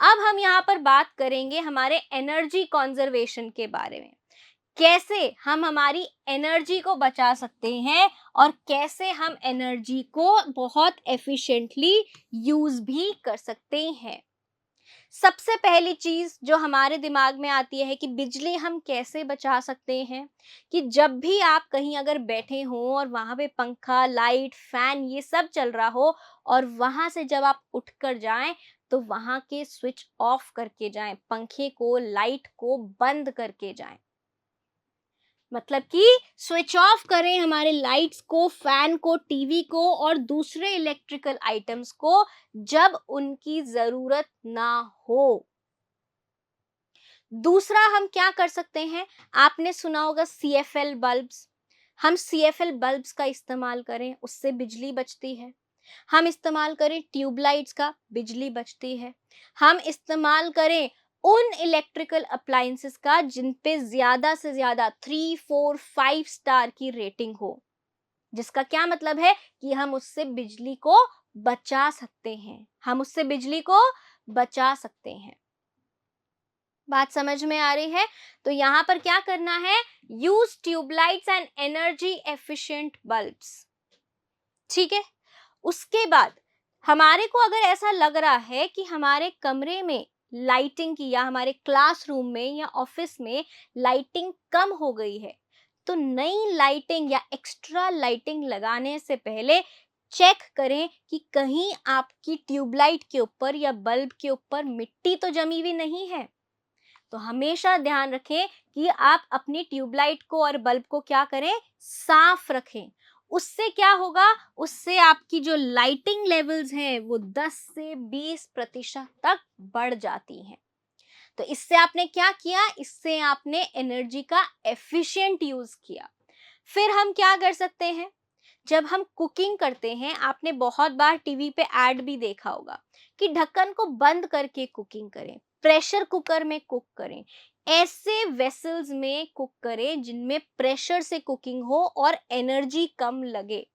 अब हम यहाँ पर बात करेंगे हमारे एनर्जी कंजर्वेशन के बारे में। कैसे हम हमारी एनर्जी को बचा सकते हैं और कैसे हम एनर्जी को बहुत एफिशिएंटली यूज भी कर सकते हैं। सबसे पहली चीज जो हमारे दिमाग में आती है कि बिजली हम कैसे बचा सकते हैं, कि जब भी आप कहीं अगर बैठे हो और वहां पे पंखा, लाइट, फैन ये सब चल रहा हो और वहां से जब आप उठकर जाएं तो वहां के स्विच ऑफ करके जाएं, पंखे को, लाइट को बंद करके जाएं। मतलब कि स्विच ऑफ करें हमारे लाइट्स को, फैन को, टीवी को और दूसरे इलेक्ट्रिकल आइटम्स को जब उनकी जरूरत ना हो। दूसरा हम क्या कर सकते हैं, आपने सुना होगा सीएफएल बल्ब्स। हम सीएफएल बल्ब्स का इस्तेमाल करें, उससे बिजली बचती है। हम इस्तेमाल करें ट्यूबलाइट्स का, बिजली बचती है। हम इस्तेमाल करें उन इलेक्ट्रिकल अप्लायंसेस का जिन पे ज्यादा से ज्यादा 3, 4, 5 स्टार की रेटिंग हो, जिसका क्या मतलब है कि हम उससे बिजली को बचा सकते हैं, हम उससे बिजली को बचा सकते हैं। बात समझ में आ रही है? तो यहाँ पर क्या करना है, use tubelights and energy efficient bulbs. ठीक है। उसके बाद हमारे को अगर ऐसा लग रहा है कि हमारे कमरे में लाइटिंग की, या हमारे क्लासरूम में या ऑफिस में लाइटिंग कम हो गई है, तो नई लाइटिंग या एक्स्ट्रा लाइटिंग लगाने से पहले चेक करें कि कहीं आपकी ट्यूबलाइट के ऊपर या बल्ब के ऊपर मिट्टी तो जमी हुई नहीं है। तो हमेशा ध्यान रखें कि आप अपनी ट्यूबलाइट को और बल्ब को क्या करें, साफ रखें। उससे क्या होगा, उससे आपकी जो लाइटिंग लेवल्स हैं वो 10 से 20% तक बढ़ जाती हैं। तो इससे आपने क्या किया, इससे आपने एनर्जी का एफिशिएंट यूज किया। फिर हम क्या कर सकते हैं, जब हम कुकिंग करते हैं, आपने बहुत बार टीवी पे ऐड भी देखा होगा कि ढक्कन को बंद करके कुकिंग करें, प्रेशर कुकर में कुक करें, ऐसे वेसल्स में कुक करें जिनमें प्रेशर से कुकिंग हो और एनर्जी कम लगे।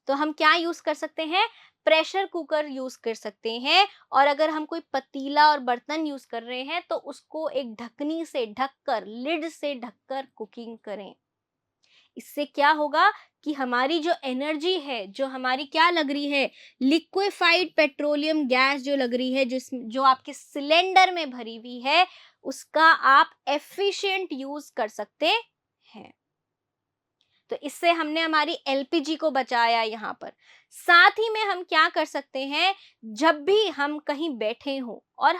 तो हम क्या यूज कर सकते हैं, प्रेशर कुकर यूज कर सकते हैं। और अगर हम कोई पतीला और बर्तन यूज कर रहे हैं तो उसको एक ढकनी से ढककर, लिड से ढककर कुकिंग करें। इससे क्या होगा कि हमारी जो एनर्जी है, जो हमारी क्या लग रही है, लिक्विफाइड पेट्रोलियम गैस जो लग रही है, जो आपके सिलेंडर में भरी हुई है, उसका आप एफिशिएंट यूज कर सकते हैं। तो इससे हमने हमारी एलपीजी को बचाया यहाँ पर। साथ ही में हम क्या कर सकते हैं, जब भी हम कहीं बैठे हों और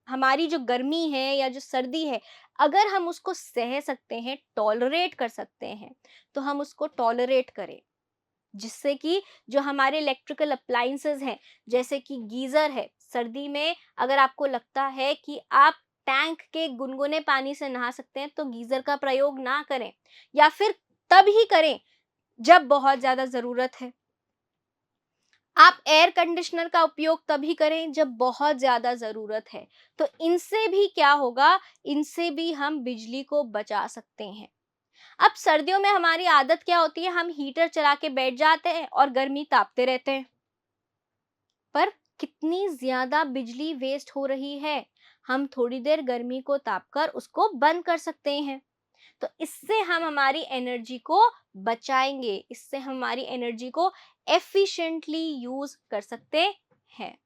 हमारी जो गर्मी है या जो सर्दी है, अगर हम उसको सह सकते हैं, टॉलरेट कर सकते हैं, तो हम उसको टॉलरेट करें। जिससे कि जो हमारे इलेक्ट्रिकल अप्लायंसेस हैं, जैसे कि गीजर है, सर्दी में अगर आपको लगता है कि आप टैंक के गुनगुने पानी से नहा सकते हैं तो गीजर का प्रयोग ना करें, या फिर तब ही करें जब बहुत ज्यादा जरूरत है। आप एयर कंडीशनर का उपयोग तभी करें जब बहुत ज्यादा जरूरत है। तो इनसे भी क्या होगा, इनसे भी हम बिजली को बचा सकते हैं। अब सर्दियों में हमारी आदत क्या होती है, हम हीटर चला के बैठ जाते हैं और गर्मी तापते रहते हैं। पर कितनी ज्यादा बिजली वेस्ट हो रही है। हम थोड़ी देर गर्मी को तापकर उसको बंद कर सकते हैं। तो इससे हम हमारी एनर्जी को बचाएंगे, इससे हमारी एनर्जी को एफिशिएंटली यूज कर सकते हैं।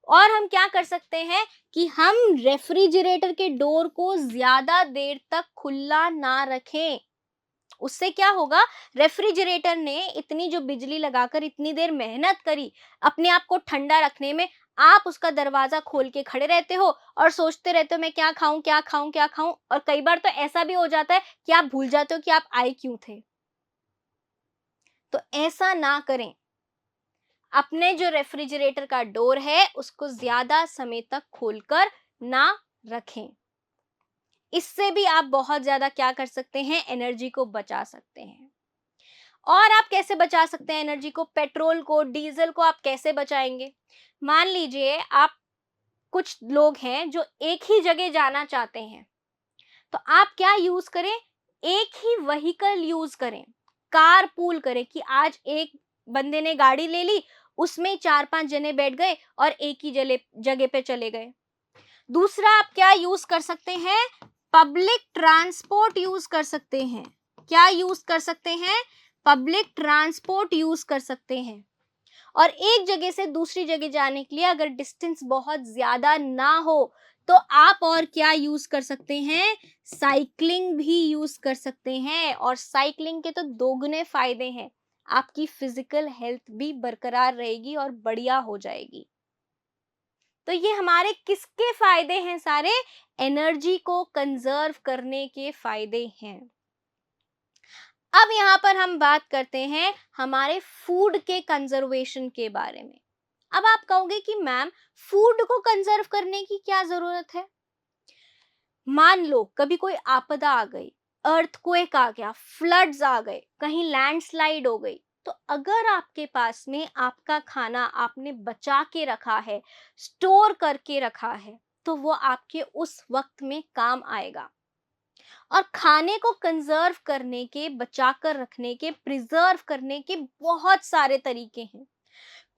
और हम क्या कर सकते हैं कि हम रेफ्रिजरेटर के डोर को ज्यादा देर तक खुला ना रखें। उससे क्या होगा, रेफ्रिजरेटर ने इतनी जो बिजली लगाकर इतनी देर मेहनत करी अपने आप को ठंडा रखने में, आप उसका दरवाजा खोल के खड़े रहते हो और सोचते रहते हो मैं क्या खाऊं, क्या खाऊं, क्या खाऊं। और कई बार तो ऐसा भी हो जाता है कि आप भूल जाते हो कि आप आए क्यों थे। तो ऐसा ना करें। अपने जो रेफ्रिजरेटर का डोर है उसको ज्यादा समय तक खोलकर ना रखें। इससे भी आप बहुत ज्यादा क्या कर सकते हैं, एनर्जी को बचा सकते हैं। और आप कैसे बचा सकते हैं एनर्जी को, पेट्रोल को, डीजल को आप कैसे बचाएंगे। मान लीजिए आप, कुछ लोग हैं जो एक ही जगह जाना चाहते हैं, तो आप क्या यूज करें, एक ही व्हीकल यूज करें, कार पूल करें कि आज एक बंदे ने गाड़ी ले ली, उसमें 4-5 जने बैठ गए और एक ही जगह पे चले गए। दूसरा आप क्या यूज कर सकते हैं, पब्लिक ट्रांसपोर्ट यूज कर सकते हैं। क्या यूज कर सकते हैं, पब्लिक ट्रांसपोर्ट यूज कर सकते हैं। और एक जगह से दूसरी जगह जाने के लिए अगर डिस्टेंस बहुत ज्यादा ना हो तो आप और क्या यूज कर सकते हैं, साइकिलिंग भी यूज कर सकते हैं। और साइकिलिंग के तो दोगुने फायदे हैं, आपकी फिजिकल हेल्थ भी बरकरार रहेगी और बढ़िया हो जाएगी। तो ये हमारे किसके फायदे हैं सारे, एनर्जी को कंजर्व करने के फायदे हैं। अब यहाँ पर हम बात करते हैं हमारे फूड के कंजर्वेशन के बारे में। अब आप कहोगे कि मैम फूड को कंजर्व करने की क्या जरूरत है। मान लो कभी कोई आपदा आ गई, अर्थक्वेक आ गया, फ्लड्स आ गए, कहीं लैंडस्लाइड हो गई, तो अगर आपके पास में आपका खाना आपने बचा के रखा है, स्टोर करके रखा है, तो वो आपके उस वक्त में काम आएगा। और खाने को कंजर्व करने के, बचा कर रखने के, प्रिजर्व करने के बहुत सारे तरीके हैं।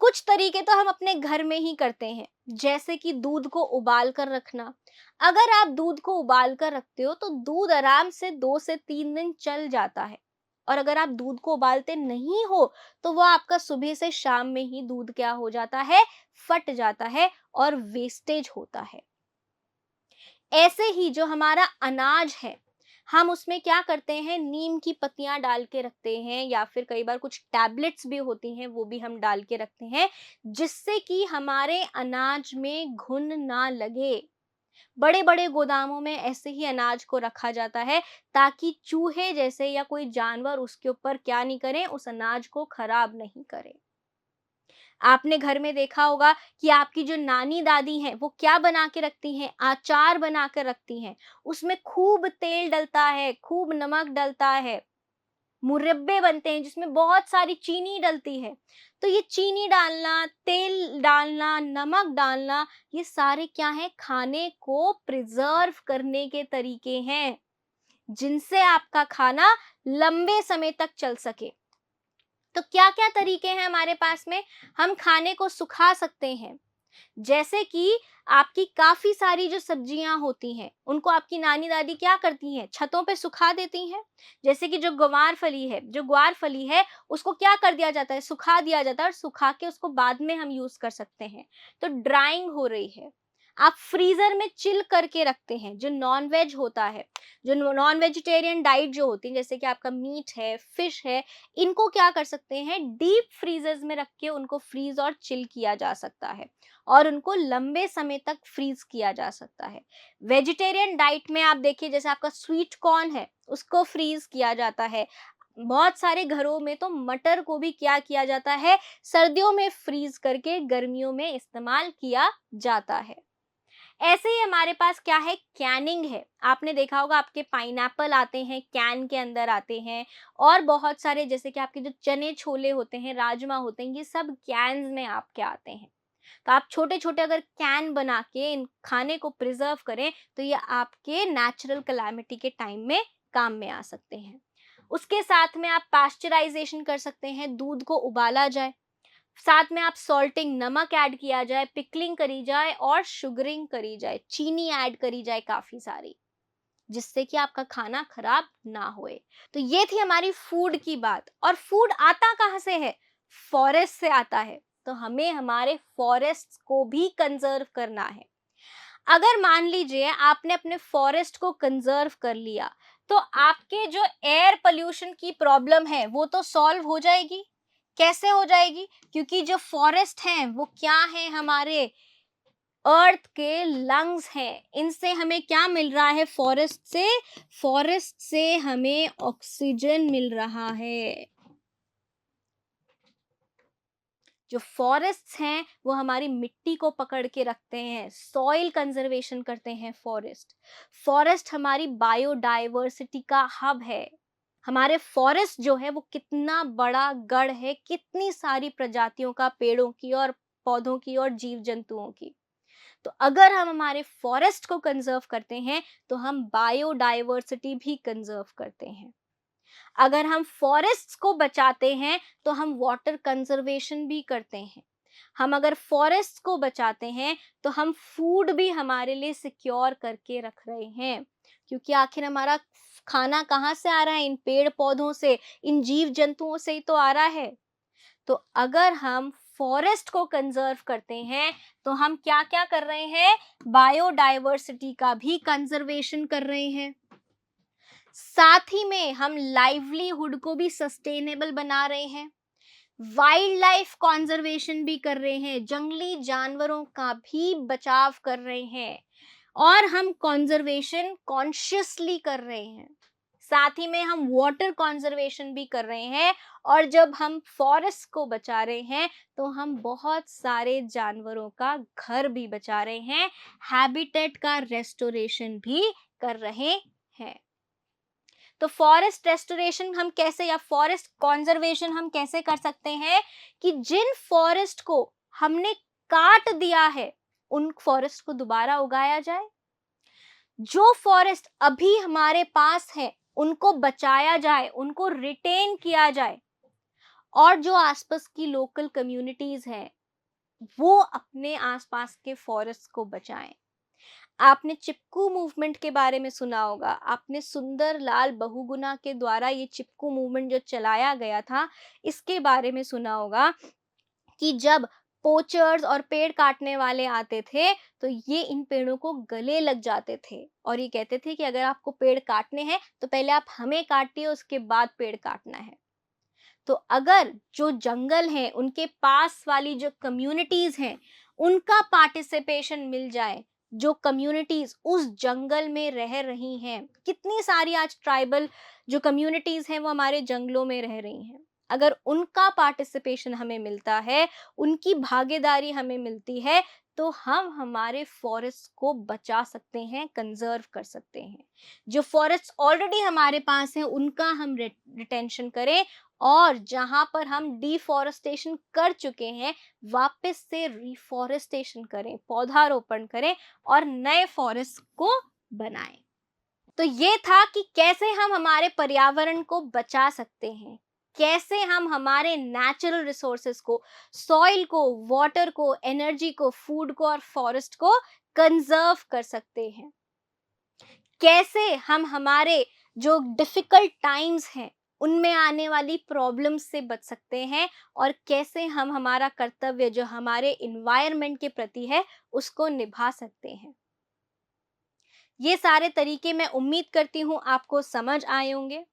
कुछ तरीके तो हम अपने घर में ही करते हैं, जैसे कि दूध को उबाल कर रखना। अगर आप दूध को उबाल कर रखते हो तो दूध आराम से 2 से 3 दिन चल जाता है। और अगर आप दूध को उबालते नहीं हो तो वो आपका सुबह से शाम में ही दूध क्या हो जाता है, फट जाता है और वेस्टेज होता है। ऐसे ही जो हमारा अनाज है, हम उसमें क्या करते हैं, नीम की पत्तियां डाल के रखते हैं, या फिर कई बार कुछ टैबलेट्स भी होती हैं वो भी हम डाल के रखते हैं, जिससे कि हमारे अनाज में घुन ना लगे। बड़े बड़े गोदामों में ऐसे ही अनाज को रखा जाता है ताकि चूहे जैसे या कोई जानवर उसके ऊपर क्या नहीं करें, उस अनाज को खराब नहीं करें। आपने घर में देखा होगा कि आपकी जो नानी दादी हैं वो क्या बना के रखती हैं, अचार बना कर रखती हैं। उसमें खूब तेल डलता है, खूब नमक डलता है, मुरब्बे बनते हैं जिसमें बहुत सारी चीनी डलती है। तो ये चीनी डालना, तेल डालना, नमक डालना, ये सारे क्या हैं, खाने को प्रिजर्व करने के तरीके हैं, जिनसे आपका खाना लंबे समय तक चल सके। तो क्या क्या तरीके हैं हमारे पास में, हम खाने को सुखा सकते हैं। जैसे कि आपकी काफी सारी जो सब्जियां होती हैं उनको आपकी नानी दादी क्या करती हैं, छतों पे सुखा देती हैं। जैसे कि जो ग्वार फली है उसको क्या कर दिया जाता है, सुखा दिया जाता है, और सुखा के उसको बाद में हम यूज कर सकते हैं। तो ड्राइंग हो रही है, आप फ्रीजर में चिल करके रखते हैं। जो नॉन वेज होता है, जो नॉन वेजिटेरियन डाइट जो होती है, जैसे कि आपका मीट है, फिश है, इनको क्या कर सकते हैं, डीप फ्रीजर्स में रख के उनको फ्रीज और चिल किया जा सकता है और उनको लंबे समय तक फ्रीज किया जा सकता है। वेजिटेरियन डाइट में आप देखिए, जैसे आपका स्वीट कॉर्न है उसको फ्रीज किया जाता है। बहुत सारे घरों में तो मटर को भी क्या किया जाता है, सर्दियों में फ्रीज करके गर्मियों में इस्तेमाल किया जाता है। ऐसे ही हमारे पास क्या है, कैनिंग है। आपने देखा होगा आपके पाइनएप्पल आते हैं, कैन के अंदर आते हैं, और बहुत सारे जैसे कि आपके जो चने छोले होते हैं, राजमा होते हैं, ये सब कैन्स में आपके आते हैं। तो आप छोटे छोटे अगर कैन बना के इन खाने को प्रिजर्व करें तो ये आपके नेचुरल कैलामिटी के टाइम में काम में आ सकते हैं। उसके साथ में आप पास्चराइजेशन कर सकते हैं, दूध को उबाला जाए, साथ में आप सॉल्टिंग, नमक ऐड किया जाए, पिकलिंग करी जाए और शुगरिंग करी जाए, चीनी ऐड करी जाए काफी सारी, जिससे कि आपका खाना खराब ना होए। तो ये थी हमारी फूड की बात। और फूड आता कहाँ से है, फॉरेस्ट से आता है। तो हमें हमारे फॉरेस्ट को भी कंजर्व करना है। अगर मान लीजिए आपने अपने फॉरेस्ट को कंजर्व कर लिया तो आपके जो एयर पोल्यूशन की प्रॉब्लम है वो तो सॉल्व हो जाएगी। कैसे हो जाएगी, क्योंकि जो फॉरेस्ट हैं वो क्या है, हमारे अर्थ के लंग्स हैं। इनसे हमें क्या मिल रहा है, फॉरेस्ट से हमें ऑक्सीजन मिल रहा है। जो फॉरेस्ट्स हैं वो हमारी मिट्टी को पकड़ के रखते हैं, सॉइल कंजर्वेशन करते हैं फॉरेस्ट। फॉरेस्ट हमारी बायोडाइवर्सिटी का हब है। हमारे फॉरेस्ट जो है वो कितना बड़ा गढ़ है, कितनी सारी प्रजातियों का, पेड़ों की और पौधों की और जीव जंतुओं की। तो अगर हम हमारे फॉरेस्ट को कंजर्व करते हैं तो हम बायोडाइवर्सिटी भी कंजर्व करते हैं। अगर हम फॉरेस्ट्स को बचाते हैं तो हम वाटर कंजर्वेशन भी करते हैं। हम अगर फॉरेस्ट को बचाते हैं तो हम फूड भी हमारे लिए सिक्योर करके रख रहे हैं, क्योंकि आखिर हमारा खाना कहाँ से आ रहा है? इन पेड़ पौधों से, इन जीव जंतुओं से ही तो आ रहा है। तो अगर हम फॉरेस्ट को कंजर्व करते हैं तो हम क्या क्या कर रहे हैं? बायोडाइवर्सिटी का भी कंजर्वेशन कर रहे हैं। साथ ही में हम लाइवलीहुड को भी सस्टेनेबल बना रहे हैं, वाइल्ड लाइफ कॉन्जर्वेशन भी कर रहे हैं, जंगली जानवरों का भी बचाव कर रहे हैं, और हम कॉन्जर्वेशन कॉन्शियसली कर रहे हैं। साथ ही में हम वाटर कॉन्जर्वेशन भी कर रहे हैं, और जब हम फॉरेस्ट को बचा रहे हैं तो हम बहुत सारे जानवरों का घर भी बचा रहे हैं, हैबिटेट का रेस्टोरेशन भी कर रहे हैं। तो फॉरेस्ट रेस्टोरेशन हम कैसे, या फॉरेस्ट कॉन्जर्वेशन हम कैसे कर सकते हैं? कि जिन फॉरेस्ट को हमने काट दिया है उन फॉरेस्ट को दोबारा उगाया जाए, जो फॉरेस्ट अभी हमारे पास है उनको बचाया जाए, उनको रिटेन किया जाए, और जो आसपास की लोकल कम्युनिटीज हैं वो अपने आसपास के फॉरेस्ट को बचाएं। आपने चिपकू मूवमेंट के बारे में सुना होगा, आपने सुंदरलाल बहुगुणा के द्वारा ये चिपकू मूवमेंट जो चलाया गया था इसके बारे में सुना होगा, कि जब पोचर्स और पेड़ काटने वाले आते थे तो ये इन पेड़ों को गले लग जाते थे, और ये कहते थे कि अगर आपको पेड़ काटने हैं तो पहले आप हमें काटिए, उसके बाद पेड़ काटना है। तो अगर जो जंगल है उनके पास वाली जो कम्युनिटीज हैं उनका पार्टिसिपेशन मिल जाए, जो कम्युनिटीज उस जंगल में रह रही हैं, कितनी सारी आज ट्राइबल जो कम्युनिटीज हैं वो हमारे जंगलों में रह रही हैं, अगर उनका पार्टिसिपेशन हमें मिलता है, उनकी भागीदारी हमें मिलती है, तो हम हमारे फॉरेस्ट को बचा सकते हैं, कंजर्व कर सकते हैं। जो फॉरेस्ट ऑलरेडी हमारे पास है उनका हम रिटेंशन करें, और जहां पर हम डिफॉरेस्टेशन कर चुके हैं वापस से रिफॉरेस्टेशन करें, पौधारोपण करें और नए फॉरेस्ट को बनाएं। तो ये था कि कैसे हम हमारे पर्यावरण को बचा सकते हैं, कैसे हम हमारे नेचुरल रिसोर्सेस को, सॉइल को, वाटर को, एनर्जी को, फूड को और फॉरेस्ट को कंजर्व कर सकते हैं, कैसे हम हमारे जो डिफिकल्ट टाइम्स हैं उनमें आने वाली प्रॉब्लम्स से बच सकते हैं, और कैसे हम हमारा कर्तव्य जो हमारे इन्वायरमेंट के प्रति है उसको निभा सकते हैं। ये सारे तरीके मैं उम्मीद करती हूँ आपको समझ आए होंगे।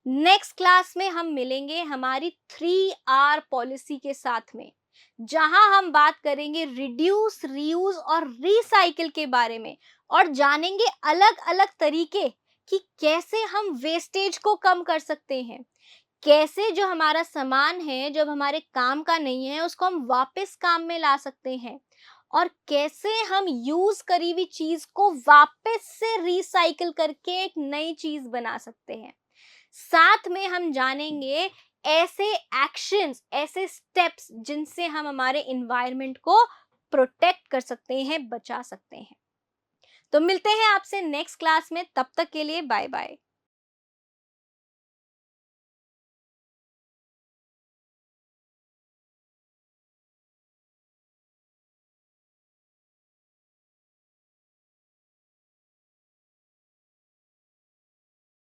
नेक्स्ट क्लास में हम मिलेंगे हमारी 3R पॉलिसी के साथ में, जहां हम बात करेंगे रिड्यूस, रीयूज और रिसाइकिल के बारे में, और जानेंगे अलग अलग तरीके कि कैसे हम वेस्टेज को कम कर सकते हैं, कैसे जो हमारा सामान है जब हमारे काम का नहीं है उसको हम वापस काम में ला सकते हैं, और कैसे हम यूज करी हुई चीज को वापस से रिसाइकिल करके एक नई चीज बना सकते हैं। साथ में हम जानेंगे ऐसे एक्शंस, ऐसे स्टेप्स जिनसे हम हमारे इन्वायरमेंट को प्रोटेक्ट कर सकते हैं, बचा सकते हैं। तो मिलते हैं आपसे नेक्स्ट क्लास में, तब तक के लिए बाय बाय।